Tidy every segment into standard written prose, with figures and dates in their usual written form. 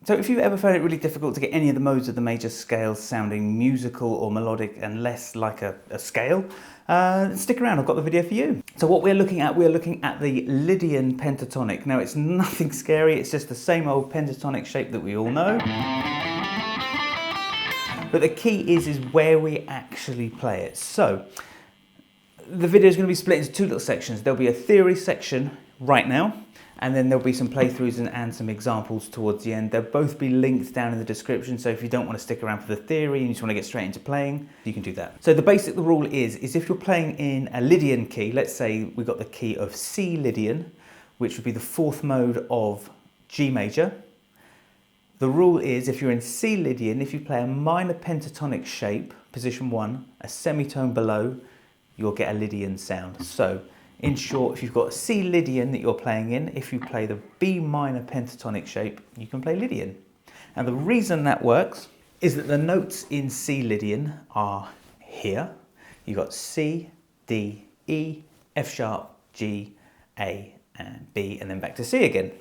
So if you've ever found it really difficult to get any of the modes of the major scale sounding musical or melodic and less like a scale, stick around, I've got the video for you. So what we're looking at the Lydian Pentatonic. Now it's nothing scary, it's just the same old pentatonic shape that we all know. But the key is where we actually play it. So the video is going to be split into two little sections. There'll be a theory section right now, and then there'll be some playthroughs and some examples towards the end. They'll both be linked down in the description, so if you don't want to stick around for the theory and you just want to get straight into playing, you can do that. So the basic rule is if you're playing in a Lydian key, let's say we've got the key of C Lydian, which would be the fourth mode of G major. The rule is if you're in C Lydian, if you play a minor pentatonic shape, position 1, a semitone below, you'll get a Lydian sound. So in short, if you've got a C Lydian that you're playing in, if you play the B minor pentatonic shape, you can play Lydian. And the reason that works is that the notes in C Lydian are here. You've got C, D, E, F sharp, G, A, and B, and then back to C again.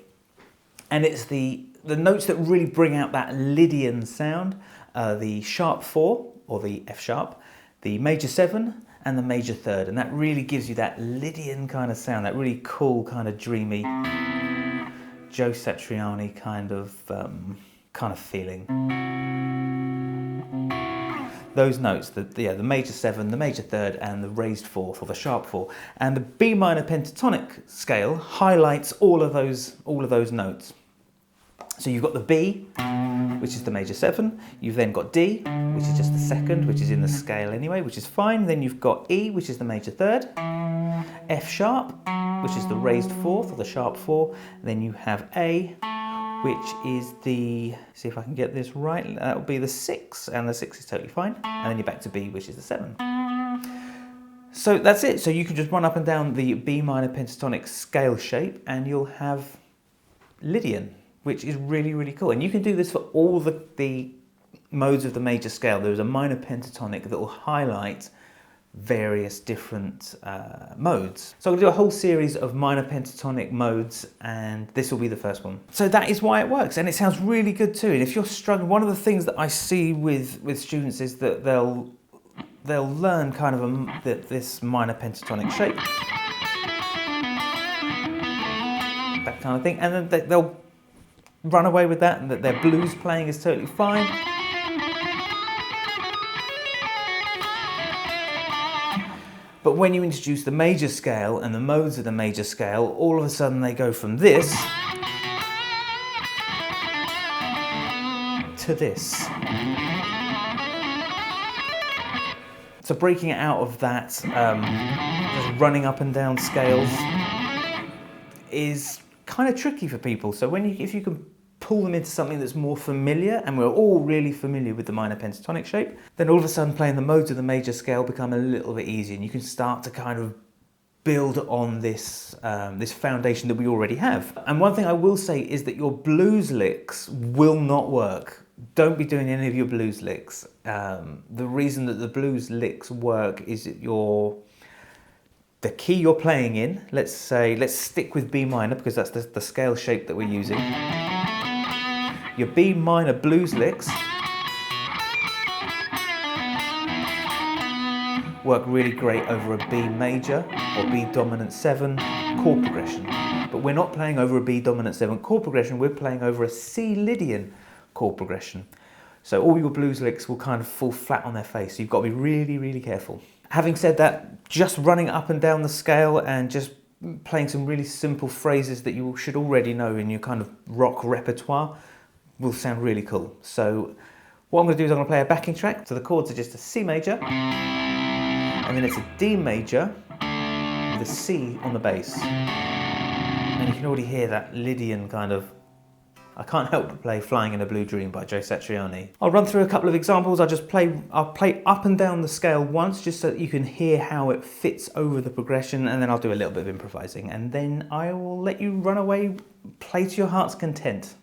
And it's the notes that really bring out that Lydian sound, the sharp 4, or the F sharp, the major 7, and the major 3rd, and that really gives you that Lydian kind of sound, that really cool kind of dreamy Joe Satriani kind of feeling. Those notes, the major 7, the major 3rd, and the raised 4th, or the sharp 4, and the B minor pentatonic scale highlights all of those notes. So you've got the B, which is the major 7, you've then got D, which is just the 2nd, which is in the scale anyway, which is fine. Then you've got E, which is the major 3rd, F sharp, which is the raised 4th, or the sharp 4, then you have A, which is the, see if I can get this right, that would be the 6, and the 6 is totally fine, and then you're back to B, which is the 7. So that's it, so you can just run up and down the B minor pentatonic scale shape, and you'll have Lydian, which is really, really cool. And you can do this for all the modes of the major scale. There's a minor pentatonic that will highlight various different modes. So I'm going to do a whole series of minor pentatonic modes, and this will be the first one. So that is why it works, and it sounds really good too. And if you're struggling, one of the things that I see with students is that they'll learn kind of this minor pentatonic shape, that kind of thing, and then they'll run away with that, and that their blues playing is totally fine. But when you introduce the major scale and the modes of the major scale, all of a sudden they go from this to this. So breaking it out of that, just running up and down scales is kind of tricky for people. So if you can pull them into something that's more familiar, and we're all really familiar with the minor pentatonic shape, then all of a sudden playing the modes of the major scale become a little bit easier, and you can start to kind of build on this foundation that we already have. And one thing I will say is that your blues licks will not work. Don't be doing any of your blues licks. The reason that the blues licks work is that the key you're playing in, let's stick with B minor because that's the scale shape that we're using. Your B minor blues licks work really great over a B major or B dominant 7 chord progression. But we're not playing over a B dominant 7 chord progression, we're playing over a C Lydian chord progression. So all your blues licks will kind of fall flat on their face. So you've got to be really, really careful. Having said that, just running up and down the scale and just playing some really simple phrases that you should already know in your kind of rock repertoire will sound really cool. So what I'm going to do is I'm going to play a backing track. So the chords are just a C major, and then it's a D major with a C on the bass. And you can already hear that Lydian kind of, I can't help but play Flying in a Blue Dream by Joe Satriani. I'll run through a couple of examples. I'll play up and down the scale once just so that you can hear how it fits over the progression, and then I'll do a little bit of improvising, and then I will let you run away, play to your heart's content.